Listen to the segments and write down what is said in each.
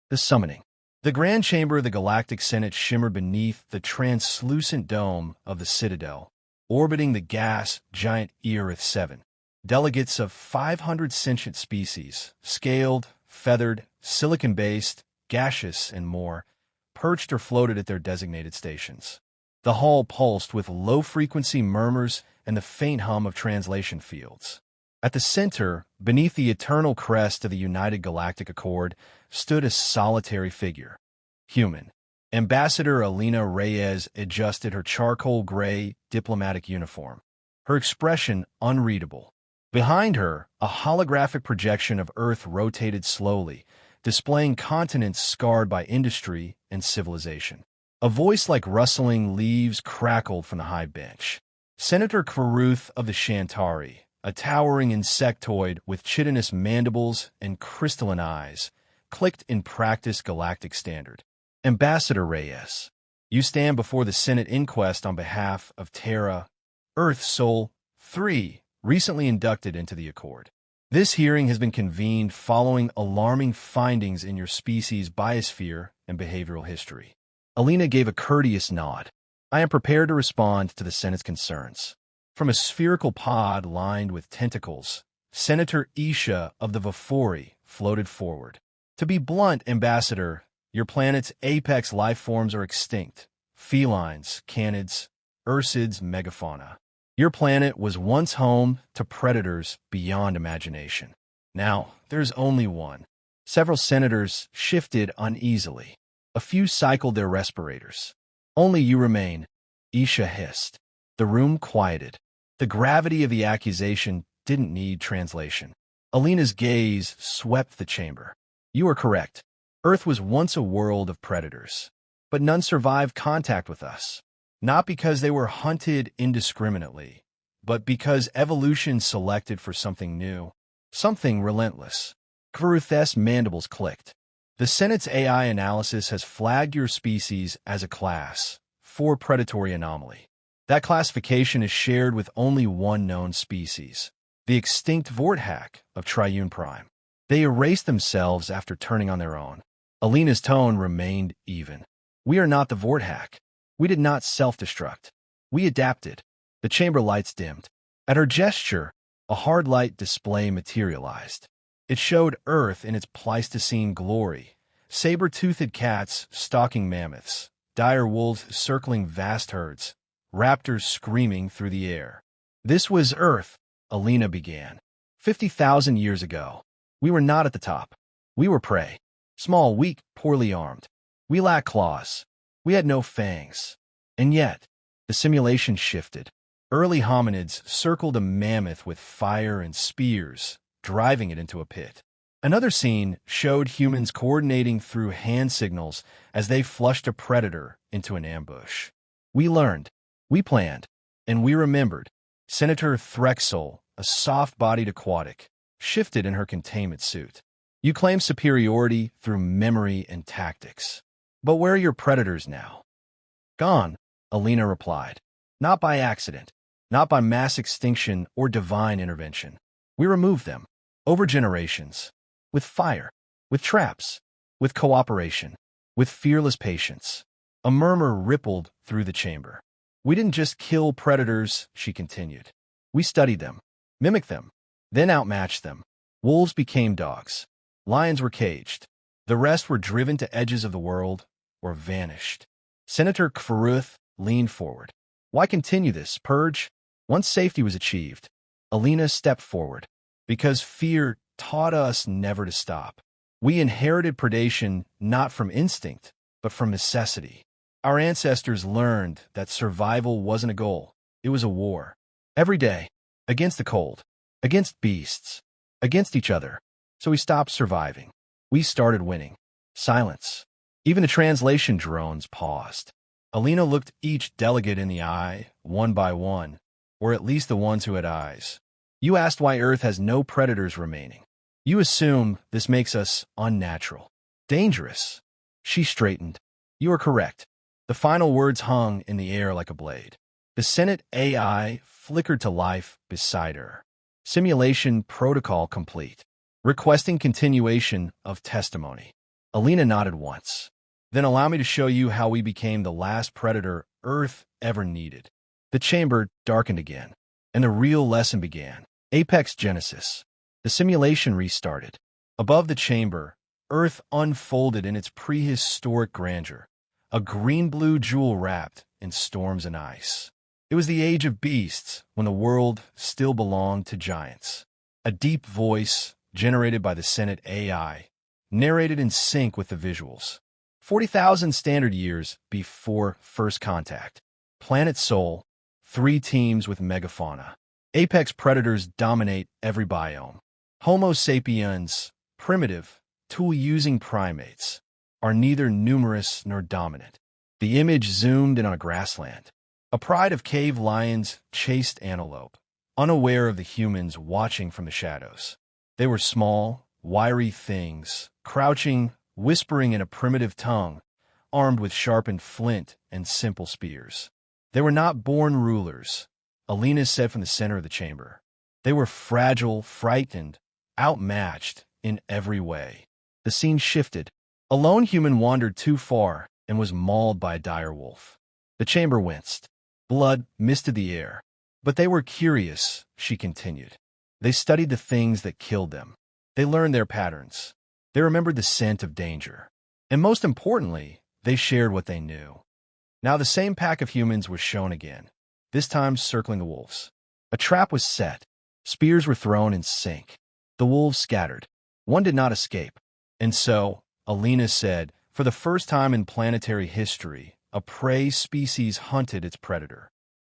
The summoning. The grand chamber of the Galactic Senate shimmered beneath the translucent dome of the Citadel, orbiting the gas giant Earth 7. Delegates of 500 sentient species, scaled, feathered, silicon-based, gaseous, and more, perched or floated at their designated stations. The hall pulsed with low-frequency murmurs and the faint hum of translation fields. At the center, beneath the eternal crest of the United Galactic Accord, stood a solitary figure. Human. Ambassador Alina Reyes adjusted her charcoal-gray diplomatic uniform, her expression unreadable. Behind her, a holographic projection of Earth rotated slowly, displaying continents scarred by industry and civilization. A voice like rustling leaves crackled from the high bench. Senator Caruth of the Shantari, a towering insectoid with chitinous mandibles and crystalline eyes, clicked in practiced galactic standard. Ambassador Reyes, you stand before the Senate inquest on behalf of Terra, Earth Sol 3, recently inducted into the Accord. This hearing has been convened following alarming findings in your species' biosphere and behavioral history. Alina gave a courteous nod. I am prepared to respond to the Senate's concerns. From a spherical pod lined with tentacles, Senator Isha of the Vafori floated forward. To be blunt, Ambassador, your planet's apex life forms are extinct. Felines, canids, ursids, megafauna. Your planet was once home to predators beyond imagination. Now, there's only one. Several senators shifted uneasily. A few cycled their respirators. Only you remain, Isha hissed. The room quieted. The gravity of the accusation didn't need translation. Alina's gaze swept the chamber. You are correct. Earth was once a world of predators, but none survived contact with us. Not because they were hunted indiscriminately, but because evolution selected for something new, something relentless. Caruth's mandibles clicked. The Senate's AI analysis has flagged your species as a class 4 predatory anomaly. That classification is shared with only one known species, the extinct Vorthack of Triune Prime. They erased themselves after turning on their own. Alina's tone remained even. We are not the Vorthack. We did not self-destruct. We adapted. The chamber lights dimmed. At her gesture, a hard light display materialized. It showed Earth in its Pleistocene glory. Saber-toothed cats stalking mammoths, dire wolves circling vast herds, raptors screaming through the air. This was Earth, Alina began. 50,000 years ago. We were not at the top. We were prey. Small, weak, poorly armed. We lacked claws. We had no fangs. And yet, the simulation shifted. Early hominids circled a mammoth with fire and spears, driving it into a pit. Another scene showed humans coordinating through hand signals as they flushed a predator into an ambush. We learned, we planned, and we remembered. Senator Threxel, a soft-bodied aquatic, shifted in her containment suit. You claim superiority through memory and tactics. But where are your predators now? Gone, Alina replied. Not by accident, not by mass extinction or divine intervention. We removed them, over generations, with fire, with traps, with cooperation, with fearless patience. A murmur rippled through the chamber. We didn't just kill predators, she continued. We studied them, mimicked them, then outmatched them. Wolves became dogs. Lions were caged. The rest were driven to edges of the world or vanished. Senator Caruth leaned forward. Why continue this purge? Once safety was achieved, Alina stepped forward. Because fear taught us never to stop. We inherited predation not from instinct, but from necessity. Our ancestors learned that survival wasn't a goal. It was a war. Every day, against the cold, against beasts, against each other. So we stopped surviving. We started winning. Silence. Even the translation drones paused. Alina looked each delegate in the eye, one by one, or at least the ones who had eyes. You asked why Earth has no predators remaining. You assume this makes us unnatural, dangerous. She straightened. You are correct. The final words hung in the air like a blade. The Senate AI flickered to life beside her. Simulation protocol complete. Requesting continuation of testimony. Alina nodded once. Then allow me to show you how we became the last predator Earth ever needed. The chamber darkened again, and the real lesson began. Apex Genesis. The simulation restarted. Above the chamber, Earth unfolded in its prehistoric grandeur, a green-blue jewel wrapped in storms and ice. It was the age of beasts, when the world still belonged to giants. A deep voice, generated by the Senate AI, narrated in sync with the visuals. 40,000 standard years before first contact. Planet Sol, 3 teams with megafauna. Apex predators dominate every biome. Homo sapiens, primitive, tool-using primates, are neither numerous nor dominant. The image zoomed in on a grassland. A pride of cave lions chased antelope, unaware of the humans watching from the shadows. They were small, wiry things, crouching, whispering in a primitive tongue, armed with sharpened flint and simple spears. They were not born rulers, Alina said from the center of the chamber. They were fragile, frightened, outmatched in every way. The scene shifted. A lone human wandered too far and was mauled by a dire wolf. The chamber winced. Blood misted the air. But they were curious, she continued. They studied the things that killed them. They learned their patterns. They remembered the scent of danger. And most importantly, they shared what they knew. Now the same pack of humans was shown again, this time circling the wolves. A trap was set. Spears were thrown in sync. The wolves scattered. One did not escape. And so, Alina said, for the first time in planetary history, a prey species hunted its predator.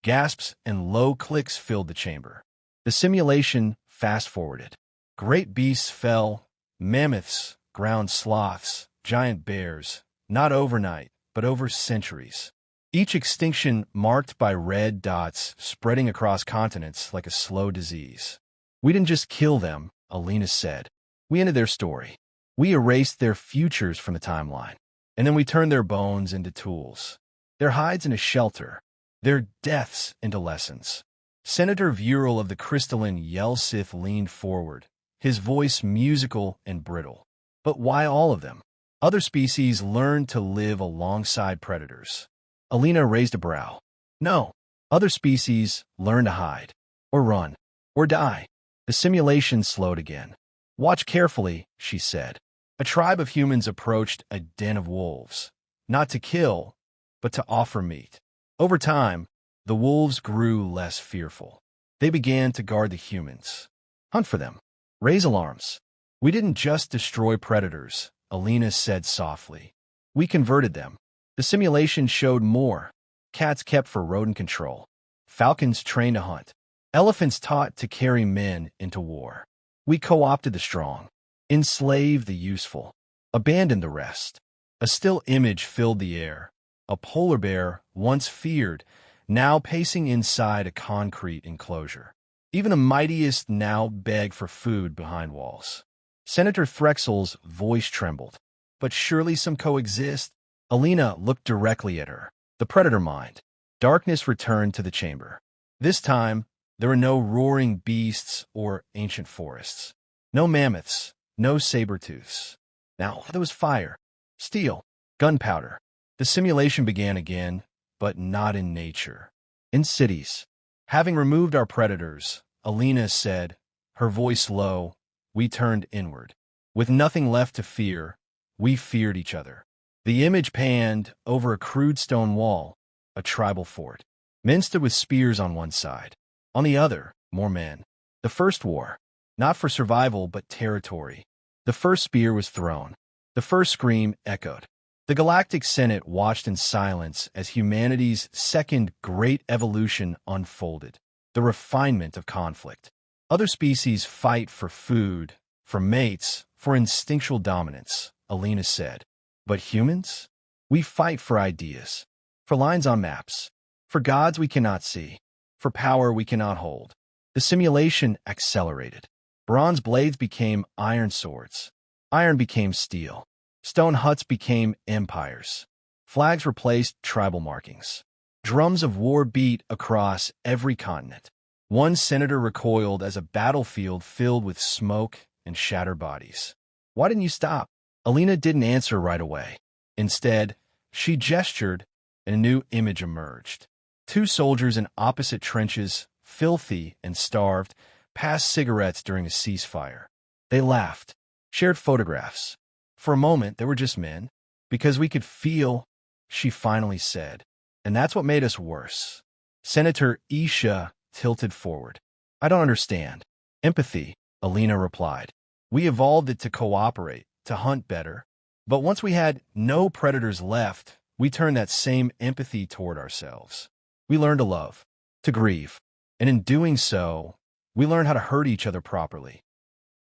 Gasps and low clicks filled the chamber. The simulation fast-forwarded. Great beasts fell, mammoths, ground sloths, giant bears, not overnight, but over centuries. Each extinction marked by red dots spreading across continents like a slow disease. We didn't just kill them, Alina said. We ended their story. We erased their futures from the timeline. And then we turned their bones into tools, their hides into shelter, their deaths into lessons. Senator Vural of the crystalline Yelsith leaned forward, his voice musical and brittle. But why all of them? Other species learned to live alongside predators. Alina raised a brow. No. Other species learn to hide, or run, or die. The simulation slowed again. Watch carefully, she said. A tribe of humans approached a den of wolves, not to kill, but to offer meat. Over time, the wolves grew less fearful. They began to guard the humans, hunt for them, raise alarms. We didn't just destroy predators, Alina said softly. We converted them. The simulation showed more. Cats kept for rodent control. Falcons trained to hunt. Elephants taught to carry men into war. We co-opted the strong, enslaved the useful, abandoned the rest. A still image filled the air. A polar bear, once feared, now pacing inside a concrete enclosure. Even the mightiest now beg for food behind walls. Senator Threxel's voice trembled. But surely some coexist? Alina looked directly at her. The predator mind. Darkness returned to the chamber. This time, there were no roaring beasts or ancient forests. No mammoths, no saber-tooths. Now there was fire, steel, gunpowder. The simulation began again, but not in nature. In cities. Having removed our predators, Alina said, her voice low, we turned inward. With nothing left to fear, we feared each other. The image panned over a crude stone wall, a tribal fort. Men stood with spears on one side. On the other, more men. The first war, not for survival but territory. The first spear was thrown. The first scream echoed. The Galactic Senate watched in silence as humanity's second great evolution unfolded. The refinement of conflict. Other species fight for food, for mates, for instinctual dominance, Alina said. But humans? We fight for ideas, for lines on maps, for gods we cannot see, for power we cannot hold. The simulation accelerated. Bronze blades became iron swords. Iron became steel. Stone huts became empires. Flags replaced tribal markings. Drums of war beat across every continent. One senator recoiled as a battlefield filled with smoke and shattered bodies. Why didn't you stop? Alina didn't answer right away. Instead, she gestured, and a new image emerged. Two soldiers in opposite trenches, filthy and starved, passed cigarettes during a ceasefire. They laughed, shared photographs. For a moment, they were just men. Because we could feel, she finally said. And that's what made us worse. Senator Isha tilted forward. I don't understand. Empathy, Alina replied. We evolved it to cooperate, to hunt better. But once we had no predators left, we turned that same empathy toward ourselves. We learned to love, to grieve. And in doing so, we learned how to hurt each other properly.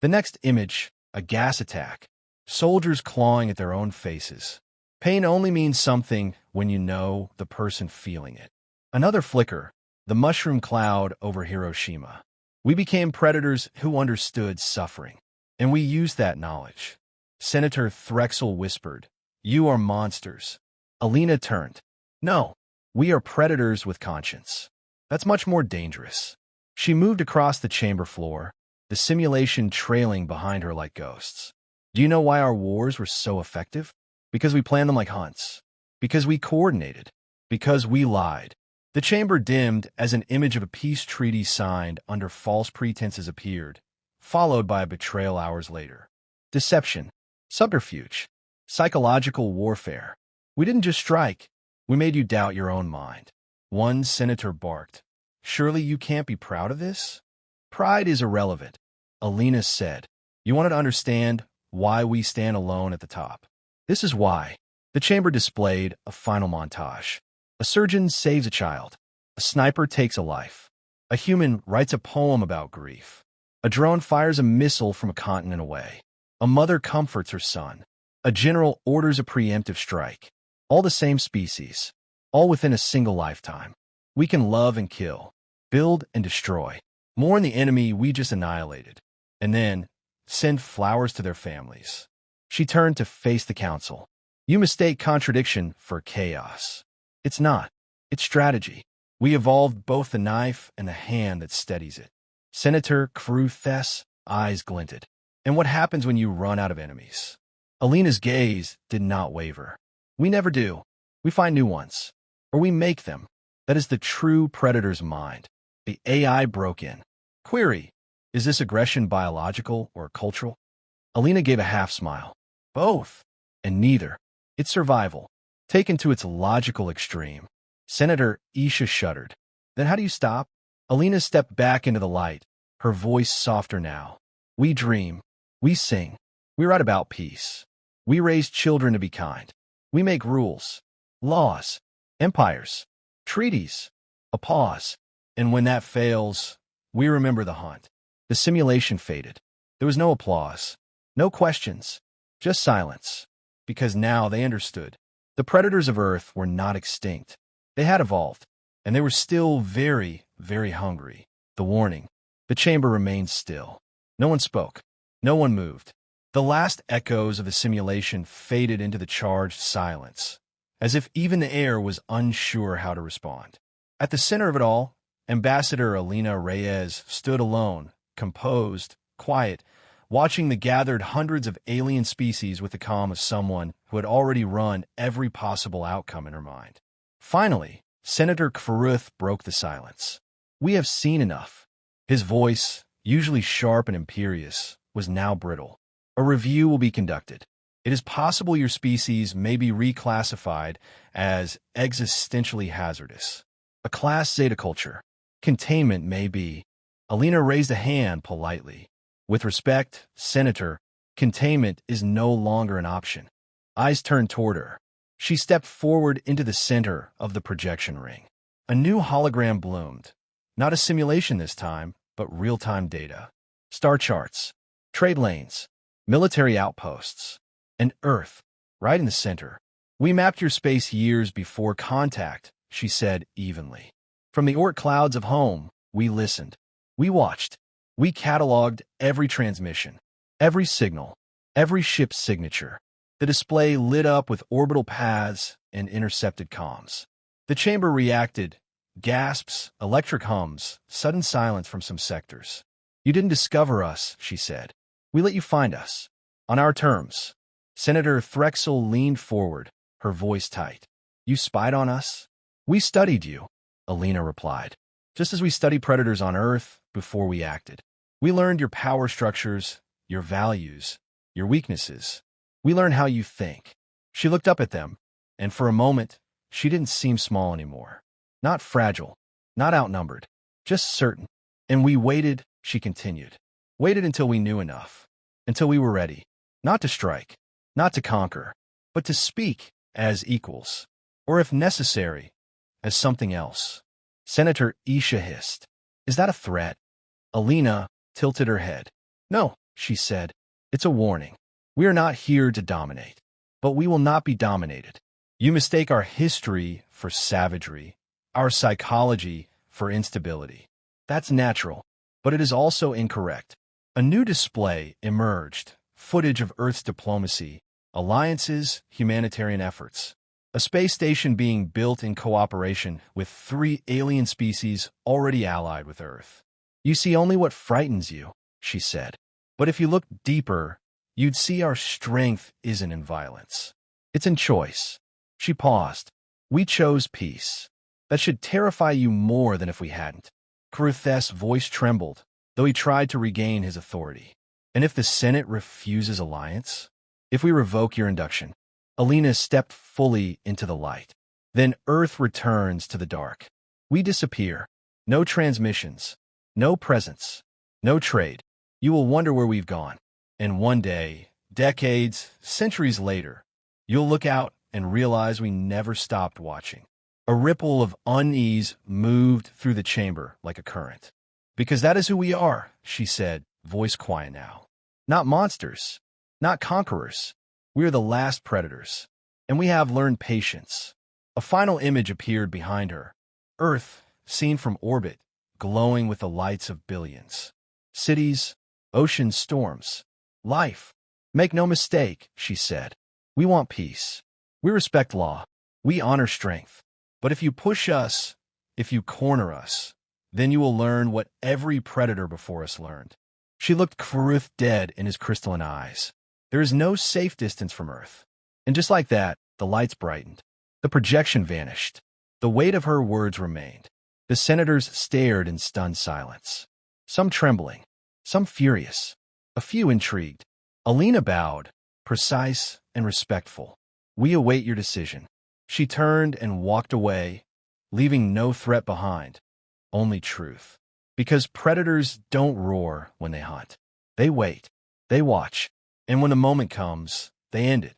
The next image, a gas attack. Soldiers clawing at their own faces. Pain only means something when you know the person feeling it. Another flicker, the mushroom cloud over Hiroshima. We became predators who understood suffering. And we used that knowledge. Senator Threxel whispered, You are monsters. Alina turned. No, we are predators with conscience. That's much more dangerous. She moved across the chamber floor, the simulation trailing behind her like ghosts. Do you know why our wars were so effective? Because we planned them like hunts. Because we coordinated. Because we lied. The chamber dimmed as an image of a peace treaty signed under false pretenses appeared, followed by a betrayal hours later. Deception. Subterfuge. Psychological warfare. We didn't just strike. We made you doubt your own mind. One senator barked. Surely you can't be proud of this? Pride is irrelevant, Alina said. You wanted to understand why we stand alone at the top. This is why. The chamber displayed a final montage. A surgeon saves a child. A sniper takes a life. A human writes a poem about grief. A drone fires a missile from a continent away. A mother comforts her son. A general orders a preemptive strike. All the same species. All within a single lifetime. We can love and kill. Build and destroy. Mourn the enemy we just annihilated. And then send flowers to their families. She turned to face the council. You mistake contradiction for chaos. It's not. It's strategy. We evolved both the knife and the hand that steadies it. Senator Cruthes' eyes glinted. And what happens when you run out of enemies? Alina's gaze did not waver. We never do. We find new ones. Or we make them. That is the true predator's mind. The AI broke in. Query. Is this aggression biological or cultural? Alina gave a half-smile. Both. And neither. It's survival, taken to its logical extreme. Senator Isha shuddered. Then how do you stop? Alina stepped back into the light, her voice softer now. We dream. We sing. We write about peace. We raise children to be kind. We make rules, laws, empires, treaties, a pause. And when that fails, we remember the hunt. The simulation faded. There was no applause, no questions, just silence. Because now they understood. The predators of Earth were not extinct. They had evolved, and they were still very, very hungry. The warning. The chamber remained still. No one spoke. No one moved. The last echoes of the simulation faded into the charged silence, as if even the air was unsure how to respond. At the center of it all, Ambassador Alina Reyes stood alone, composed, quiet, watching the gathered hundreds of alien species with the calm of someone who had already run every possible outcome in her mind. Finally, Senator Kvaruth broke the silence. We have seen enough. His voice, usually sharp and imperious, was now brittle. A review will be conducted. It is possible your species may be reclassified as existentially hazardous. A class Zeta culture. Containment may be. Alina raised a hand politely. With respect, Senator, containment is no longer an option. Eyes turned toward her. She stepped forward into the center of the projection ring. A new hologram bloomed. Not a simulation this time, but real-time data. Star charts, trade lanes, military outposts, and Earth, right in the center. We mapped your space years before contact, she said evenly. From the Oort clouds of home, we listened. We watched. We cataloged every transmission, every signal, every ship's signature. The display lit up with orbital paths and intercepted comms. The chamber reacted. Gasps, electric hums, sudden silence from some sectors. You didn't discover us, she said. We let you find us. On our terms. Senator Threxel leaned forward, her voice tight. You spied on us? We studied you, Alina replied. Just as we study predators on Earth before we acted. We learned your power structures, your values, your weaknesses. We learned how you think. She looked up at them, and for a moment, she didn't seem small anymore. Not fragile, not outnumbered, just certain. And we waited, she continued. Waited until we knew enough. Until we were ready. Not to strike, not to conquer, but to speak as equals. Or if necessary, as something else. Senator Isha hissed. Is that a threat? Alina tilted her head. No, she said. It's a warning. We are not here to dominate. But we will not be dominated. You mistake our history for savagery, our psychology for instability. That's natural, but it is also incorrect. A new display emerged, footage of Earth's diplomacy, alliances, humanitarian efforts. A space station being built in cooperation with 3 alien species already allied with Earth. You see only what frightens you, she said. But if you look deeper, you'd see our strength isn't in violence. It's in choice. She paused. We chose peace. That should terrify you more than if we hadn't. Kruth's voice trembled, though he tried to regain his authority. And if the Senate refuses alliance? If we revoke your induction? Alina stepped fully into the light. Then Earth returns to the dark. We disappear. No transmissions. No presence. No trade. You will wonder where we've gone. And one day, decades, centuries later, you'll look out and realize we never stopped watching. A ripple of unease moved through the chamber like a current. Because that is who we are, she said, voice quiet now. Not monsters. Not conquerors. We are the last predators. And we have learned patience. A final image appeared behind her. Earth, seen from orbit, glowing with the lights of billions. Cities, oceans, storms. Life. Make no mistake, she said. We want peace. We respect law. We honor strength. But if you push us, if you corner us, then you will learn what every predator before us learned. She looked Kruth dead in his crystalline eyes. There is no safe distance from Earth. And just like that, the lights brightened. The projection vanished. The weight of her words remained. The senators stared in stunned silence. Some trembling, some furious, a few intrigued. Alina bowed, precise and respectful. We await your decision. She turned and walked away, leaving no threat behind, only truth. Because predators don't roar when they hunt. They wait, they watch, and when the moment comes, they end it.